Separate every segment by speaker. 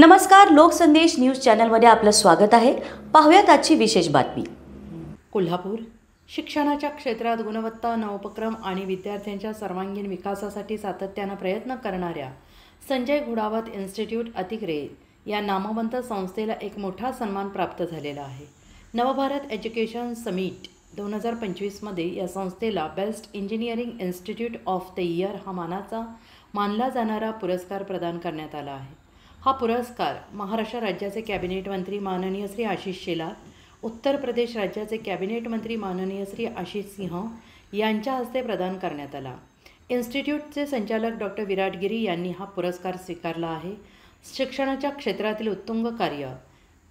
Speaker 1: नमस्कार, लोकसंदेश न्यूज चॅनलमध्ये आपलं स्वागत आहे। पाहूयात आजची विशेष बातमी।
Speaker 2: कोल्हापूर शिक्षणाच्या क्षेत्रात गुणवत्ता, नवोपक्रम आणि विद्यार्थ्यांच्या सर्वांगीण विकासासाठी सातत्याने प्रयत्न करणाऱ्या संजय घोडावत इन्स्टिट्यूट अतिग्रे या नामवंत संस्थेला एक मोठा सन्मान प्राप्त झालेला आहे। नवभारत एज्युकेशन समिट 2025 मध्ये या संस्थेला best engineering institute of the year हा मानला जाणारा पुरस्कार प्रदान करण्यात आला आहे। हा पुरस्कार महाराष्ट्र राज्याचे कॅबिनेट मंत्री माननीय श्री आशिष शेलार, उत्तर प्रदेश राज्याचे कॅबिनेट मंत्री माननीय श्री आशिष सिंह यांच्या हस्ते प्रदान करण्यात आला। इन्स्टिट्यूटचे संचालक डॉक्टर विराट गिरी यांनी हा पुरस्कार स्वीकारला आहे। शिक्षणाच्या क्षेत्रातील उत्तुंग कार्य,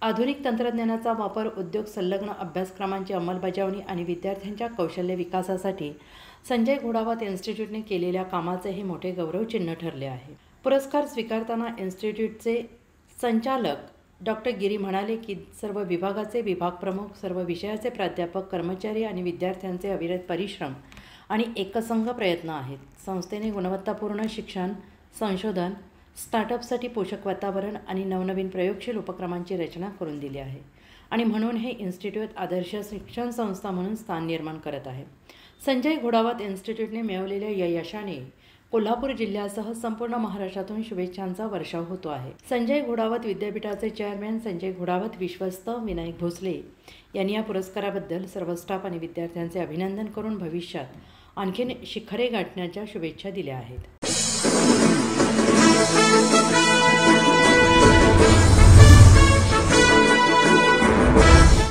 Speaker 2: आधुनिक तंत्रज्ञानाचा वापर, उद्योग संलग्न अभ्यासक्रमांची अंमलबजावणी आणि विद्यार्थ्यांच्या कौशल्य विकासासाठी संजय घोडावत इन्स्टिट्यूटने केलेल्या कामाचे हे मोठे गौरवचिन्ह ठरले आहे। पुरस्कार स्वीकारताना इन्स्टिट्यूटचे संचालक डॉक्टर गिरी म्हणाले की सर्व विभागाचे विभाग प्रमुख, सर्व विषयाचे प्राध्यापक, कर्मचारी आणि विद्यार्थ्यांचे अविरत परिश्रम आणि एकसंघ प्रयत्न आहेत। संस्थेने गुणवत्तापूर्ण शिक्षण, संशोधन, स्टार्टअपसाठी पोषक वातावरण आणि नवनवीन प्रयोगशील उपक्रमांची रचना करून दिली आहे आणि म्हणून हे इन्स्टिट्यूट आदर्श शिक्षण संस्था म्हणून स्थान निर्माण करत आहे। संजय घोडावत इन्स्टिट्यूटने मिळवलेल्या या यशाने कोल्हापूर जिल्ह्यासह संपूर्ण महाराष्ट्रातून शुभेच्छांचा वर्षाव होतो आहे। संजय घोडावत विद्यापीठाचे चेअरमॅन संजय घोडावत विश्वस्त विनायक भोसले यांनी या पुरस्काराबद्दल सर्व स्टाफ आणि विद्यार्थ्यांचे अभिनंदन करून भविष्यात आणखीन शिखरे गाठण्याच्या शुभेच्छा दिल्या आहेत।